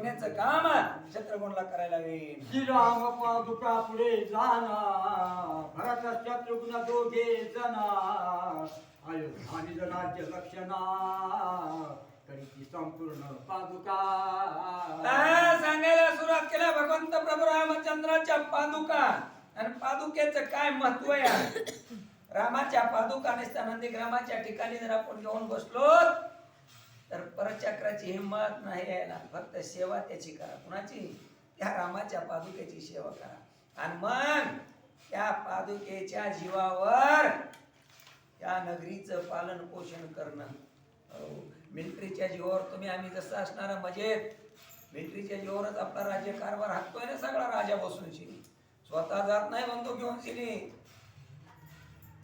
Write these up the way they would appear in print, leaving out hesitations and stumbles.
बघण्याचं काम शत्रुघ्नला करायला होईल. श्रीराम पादुका पुढे जाना भरत शत्रुघ्न दोघे जना अयोध्या राज्य लक्षणा करीची संपूर्ण पादुका. सांगायला सुरुवात केल्या भगवंत प्रभू रामचंद्राच्या पादुका. आणि पादुकेचं काय महत्व आहे? रामाच्या पादुका नसता नंदीग्रामाच्या ठिकाणी जर आपण घेऊन बसलो तर परचक्राची हिंमत नाही यायला. फक्त सेवा त्याची करा. कुणाची? त्या रामाच्या पादुकेची सेवा करा. आणि मग त्या पादुकेच्या जीवावर त्या नगरीचं पालन पोषण करणं. मिलिटरीच्या जीवावर तुम्ही आम्ही जसं असणार मजेत, मिलिटरीच्या जीवावरच आपला राज्य कारभार हाकतोय ना सगळा राजा बसून शिनी. स्वतः जात नाही बंदूक घेऊन शिनी,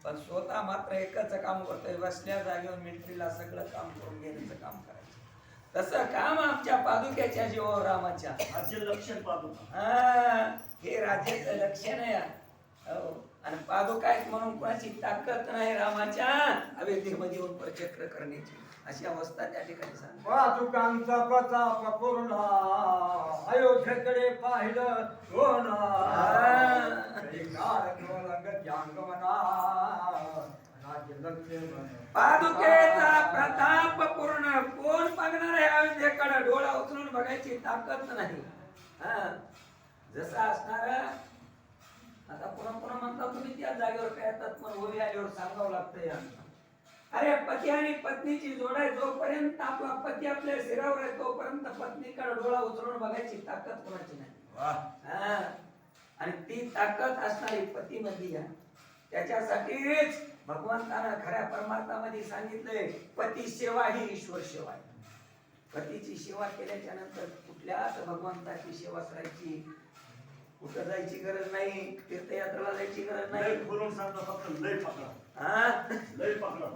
पण स्वतः मात्र एकच काम करतोय, बसल्या जागेवर मिलिटरीला सगळं काम करून घेण्याचं काम करायचं. तसं काम आमच्या पादुक्याच्या जीवावर रामाच्या. राज्य लक्षण पादुका. हे राज्याचं लक्षण आहे. आणि पादुका आहेत म्हणून कोणाची ताकद नाही रामाच्या अयोध्येमध्ये येऊन परचक्र करण्याची. अशी अवस्था त्या ठिकाणी सांग. पादुकांचा प्रताप पूर्ण अयोध्येकडे पाहिलं कोण पादुकेचा प्रताप पूर्ण कोण बघणार आहे? अयोध्येकडे डोळा उचलून बघायची ताकद नाही. जसं असणार आता पुन्हा पुन्हा म्हणता तुम्ही त्या जागेवर काय येतात, पण उभी आल्यावर सांगावं लागतंय. अरे पती आणि पत्नीची जोड आहे, जोपर्यंत आपला पती आपल्या शिरावर आहे तोपर्यंत पत्नीकडे डोळा उचलून बघायची ताकद कोणाची नाही. आणि ती ताकद असणारी पती मध्ये आहे. त्याच्यासाठीच भगवंतानं खऱ्या परमार्थामध्ये सांगितलंय पती सेवा ही ईश्वर सेवा आहे. पतीची सेवा केल्याच्या नंतर कुठल्याच भगवंताची सेवा करायची, कुठं जायची गरज नाही, तीर्थयात्रेला जायची गरज नाही. बोलून सांगतो फक्त लय पकडा. लय पकडा.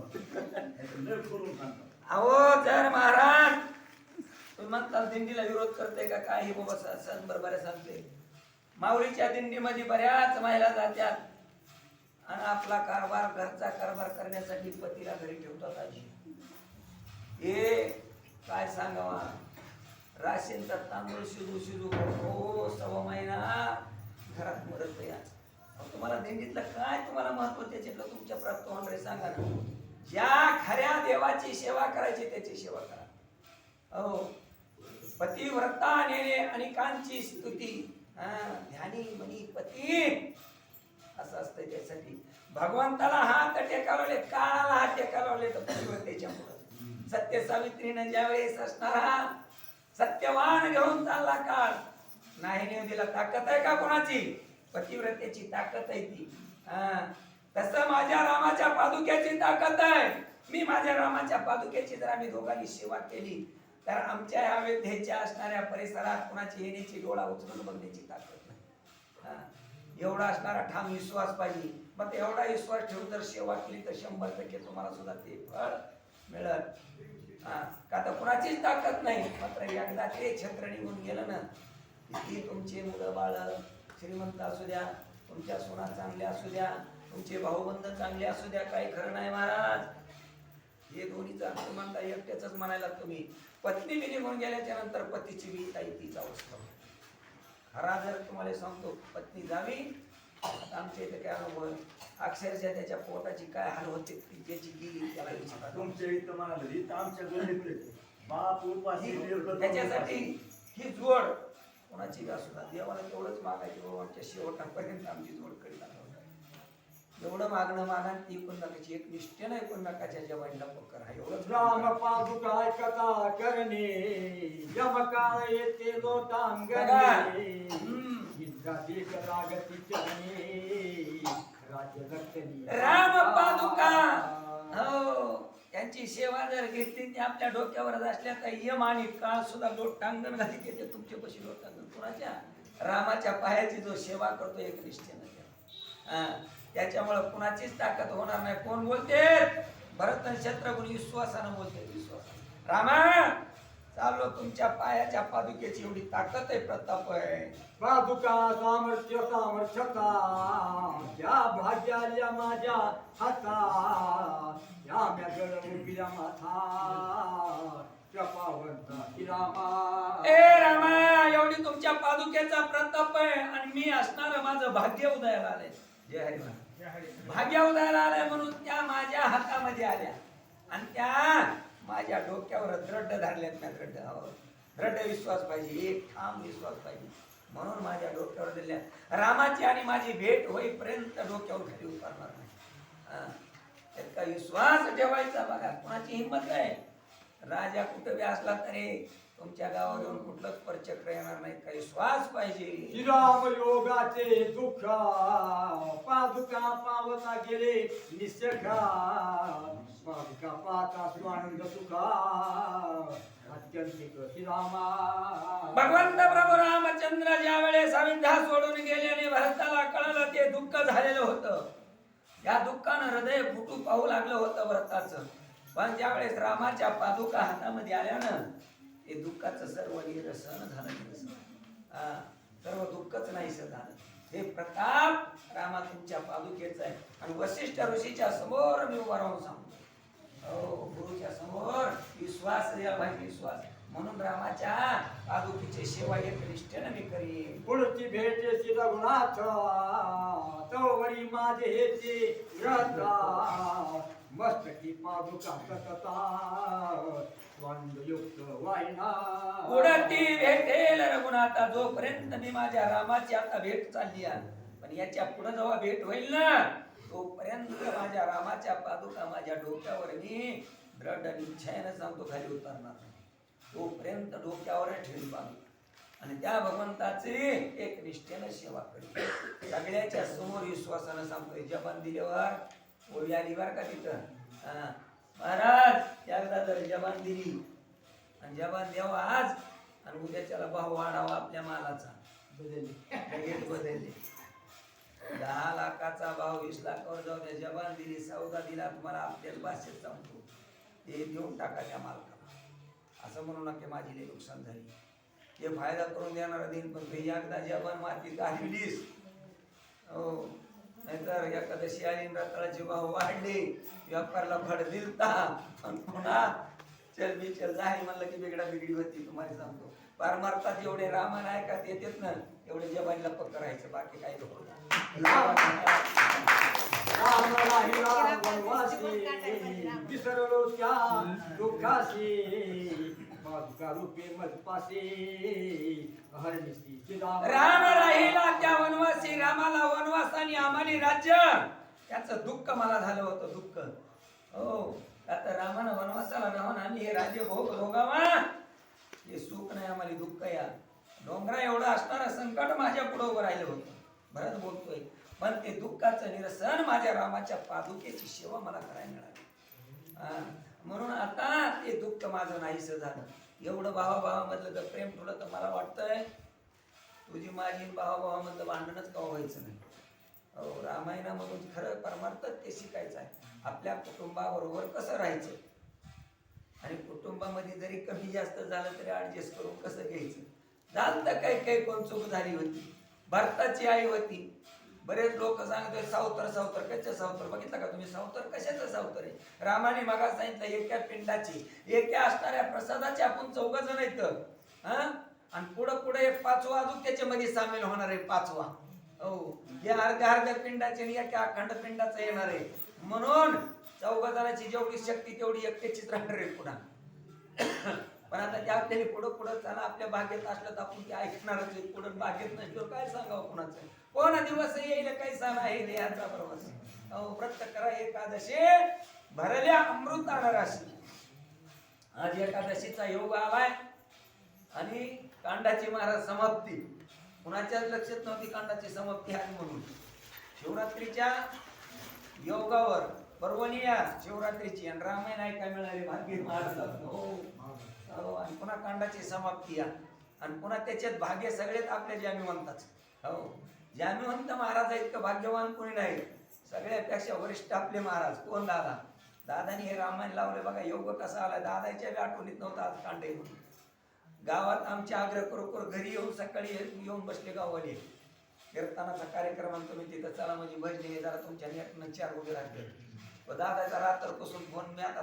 लय बोलून सांगतो. अहो जर महाराज तुम्ही म्हणता दिंडीला विरोध करते का काय? हे बाबा सण बरोबर सांगते. माऊलीच्या दिंडीमध्ये बऱ्याच महिला जात्यात आणि आपला कारभार घरचा कारभार करण्यासाठी पतीला घरी ठेवतात. आजी हे काय सांगावा, राशींचा तांदूळ शिजू शिजू हो 6 महिना घरात मरत या. तुम्हाला दिंडीतलं काय तुम्हाला महत्व त्याच्यातलं तुमच्या प्राप्त होणार सांगा ना. ज्या खऱ्या देवाची सेवा करायची त्याची सेवा करा. हो पतिव्रता नेणे अनेकांची स्तुती. ध्यानी मनी पती असं असतं. त्यासाठी भगवंताला हात टेकावले, काळाला हात टेकावले तर पतिव्रतेच्यामुळं. सत्य सावित्रीनं ज्यावेळेस असणारा सत्यवान घेऊन चालला काळ, नाही नेवदीला ताकद आहे का कोणाची? पतिव्रतेची ताकद आहे ती. तसं माझ्या रामाच्या पादुक्याची ताकद आहे. मी माझ्या रामाच्या पादुक्याची जर आम्ही दोघांनी सेवा केली तर आमच्या या अयोध्येच्या असणाऱ्या परिसरात कोणाची येण्याची डोळा उचलून बघण्याची ताकद नाही. एवढा असणारा ठाम विश्वास पाहिजे. मग एवढा विश्वास ठेवून जर सेवा केली तर 100% तुम्हाला सुद्धा ते फळ मिळत. का तर कुणाचीच ताकद नाही. मात्र एकदा ते छत्र निघून गेलं ना, ती तुमचे मुलं बाळ श्रीमंत असू द्या, तुमच्या सोना चांगल्या असू द्या, तुमचे भाऊबंध चांगले असू द्या, काही खरं नाही महाराज. हे दोन्हीचा अर्थ म्हणता एकट्याच म्हणायला तुम्ही. पत्नी बी निघून गेल्याच्या नंतर पतीची बी काही तीच अवस्था. खरा जर तुम्हाला सांगतो पत्नी जावी, आमच्या इथे काय अनुभव अक्षरशः त्याच्या पोटाची काय हाल होते त्याची गेली त्याला विचारा. तुमच्या इथं म्हणाली तर आमच्या गल्लीत बाप उपाशी त्याच्यासाठी ही जोड कोणाची असू द्या, देवाला तेवढंच मागायची बाबा आमच्या शेवटापर्यंत आमची जोड करीत आहोत. एवढं मागणं मागा ती एकूणमेकाची एक निष्ठेनं एकूणमेकाच्या जवानीला पक्कर आहे. एवढंच राम पादुका कथा करणे यमकाळ येते लोटांगणे इंद्राची कलागती चरणी राज्य लक्षणी. राम पादुका हो त्यांची सेवा जर घेतली ती आपल्या डोक्यावरच असल्या तर यम आणि काळ सुद्धा लोटांगण घाली घेते तुमच्या पशी. लोटांगण कोणाच्या? रामाच्या पायाची जो सेवा करतो एक निष्ठेनं, त्याच्यामुळे कुणाचीच ताकद होणार नाही. कोण बोलते? भरत आणि शत्रुघ्न विश्वासानं बोलते. विश्वासानं रामा चाललो तुमच्या पायाच्या पादुकेची एवढी ताकद आहे, प्रताप आहे. पादुका सामर्थ्य सामर्थ्यता या भाग्याल्या माझ्या हाता या म्यागड उभिया माथा पावंता रामा. ए रामा तुमच्या पादुकेचा प्रताप आहे आणि मी असणार माझं भाग्य उदयाला आलंय. जय हरिमान. भाग्य उदयाला आलंय म्हणून त्या माझ्या हातामध्ये आल्या आणि त्या माझ्या डोक्यावर दृढ धरल्यात ना. दृढ विश्वास पाहिजे, एक ठाम विश्वास पाहिजे म्हणून माझ्या डोक्यावर दिल्या. रामाची आणि माझी भेट होईपर्यंत डोक्यावर खाली उतरणार नाही. त्याचा विश्वास ठेवायचा. बघा कोणाची हिंमत आहे. राजा कुठे बी असला तरी तुमच्या गावावर येऊन कुठलंच परचक्र येणार नाही. काही श्वास पाहिजे. श्रीराम योगाचे दुःख पादुका पावता गेले निसखा पादुका पाता स्वानंद सुखा अत्यंतिक श्रीरामा. भगवंत प्रभू रामचंद्र ज्या वेळेस अविद्या सोडून गेले आणि भरताला कळलं ते दुःख झालेलं होतं. या दुःखानं हृदय फुटू पाहू लागलं होतं भरताचं. पण ज्या वेळेस रामाच्या पादुका हातामध्ये आल्यानं ते दुःखाचं सर्व निरसन झालं. सर्व दुःखच नाहीसं झालं. हे प्रताप रामा तुमच्या पादुकेचा आहे. आणि वसिष्ठ ऋषीच्या समोर मी उभा राहून सांगतो. गुरुच्या समोर विश्वास द्यायला पाहिजे. विश्वास म्हणून रामाच्या पादुकीची सेवा एक निष्ठेनं मी करीन. पुढची भेट श्री रघुनाथ तवरी माझे हेचे व्रता मस्तकी पादुका सतता स्वानंदयुक्त वाहिना. उडती भेटेल रघुनाथा. जोपर्यंत मी माझ्या रामाची आता भेट चालली आहे, पण याच्या पुढे जेव्हा भेट होईल ना तोपर्यंत माझ्या रामाच्या पादुका माझ्या डोक्यावर मी दृढ निश्चयानं सांगतो खाली उतरणार नाही. तोपर्यंत डोक्यावर ठेवून पादुका आणि त्या भगवंताची एक निष्ठेनं सेवा करी. सगळ्याच्या समोर विश्वासानं सांगतोय. जपान दिल्यावर ओळी आली बरं का तिथं. महाराज एकदा जर जबान दिली आणि जबान द्यावा आज आणि उद्याच्याला भाव वाढावा आपल्या मालाचा. बदलले 10 लाखाचा भाव 20 लाखावर जाऊ द्या. जबान दिली, सौदा दिला, तुम्हाला आपल्याच भाषेत सांगतो ते देऊन टाका त्या मालकाला. असं म्हणू नका माझी लई नुकसान झाली. हे फायदा करून देणारा देईन, पण ते एकदा जबान मातीत घाललीस हो नाहीतर एकादशी आली रताळाचे भाव वाढले, व्यापाराला फड दिलता आणि पुन्हा चल मी चल जाहीर म्हणलं की वेगळा वेगळी होती. तुम्हाला सांगतो पार मारतात एवढे रामन ऐकत येतात ना एवढे जबानीला पक्क राहायचं. बाकी काही नको. विसरलो त्या दुःखाशी पादुका रूपे मजपासे हरणिसी राम राहिला त्या वनवासी. रामाला वनवास आणि आम्हाला राज्य याचं दुःख मला झालं होतं. दुःख हो आता रामानं वनवासाला राहून आम्ही हे राज्य भोगावा हे सुख नाही आम्हाला दुःख. या डोंगरा एवढं असणारं संकट माझ्या पुढे उभं राहिलं होतं. भरत बोलतोय पण ते दुःखाचं निरसन माझ्या रामाच्या पादुकेची सेवा मला करायला मिळाली. म्हणून आता ते दुःख माझं नाहीसं झालं. एवढं भावाभावामधलं जर प्रेम ठेवलं तर मला वाटतंय तुझी माझी भावाभावामधलं भांडणच का व्हायचं नाही. हो रामायणामधून खरं परमार्थ ते शिकायचं आहे. आपल्या कुटुंबाबरोबर कसं राहायचं आणि कुटुंबामध्ये जरी कमी जास्त झालं तरी ऍडजस्ट करून कसं घ्यायचं. झालं तर काही कोण चूक झाली होती. भरताची आई होती. बरेच लोक सांगतोय सावतर सावतर. कच्चं सावतर बघितलं का तुम्ही? सावतर कशाचं सावतर आहे? रामाने मागा सांगितलं एका पिंडाची एका असणाऱ्या प्रसादाचे आपण 4 जण आहेत. आणि पुढे एक 5वा अजून त्याच्यामध्ये सामील होणार आहे. 5वा हो हे अर्ध्या पिंडाचे आणि एका अखंड पिंडाचं येणार आहे. म्हणून 4 जणांची जेवढी शक्ती तेवढी एकट्याचीच राहणार आहे पुन्हा. पण आता त्या आपल्याला पुढं चला आपल्या बागेत असलं तर आपण ते ऐकणारच आहे. पुढे बागेत नसल्यावर काय सांगावं कुणाचं. कोणा दिवस येईल काही सण आहे याचा प्रवास. व्रत करा एकादशी भरल्या अमृतानं राशी. आज एकादशीचा योग आलाय आणि कांडाची महाराज समाप्ती. कुणाच्याच लक्षात नव्हती कांडाची समाप्ती आहे म्हणून. शिवरात्रीच्या योगावर पर्वणी या शिवरात्रीची आणि रामायण ऐकायला मिळाले भाग्य महाराज. हो आणि पुन्हा कांडाची समाप्ती आणि पुन्हा त्याच्यात भाग्य सगळेच आपल्या जामीवंताच. हो जामीवंत महाराज इतकं भाग्यवान कोणी नाही. सगळ्यापेक्षा वरिष्ठ आपले महाराज. कोण? दादा. दादानी हे रामायण लावले बघा. योग कसा आला दादाच्या बी आठवणीत नव्हता आज कांडे म्हणून. गावात आमचे आग्रह करू घरी येऊन सकाळी येऊन बसले गाववाले. कीर्तनाचा कार्यक्रम आणतो मी तिथं चला म्हणजे भजनी जरा तुमच्या नेटनं 4 उभे राहते. दादाचा रात्रपासून फोन मी आता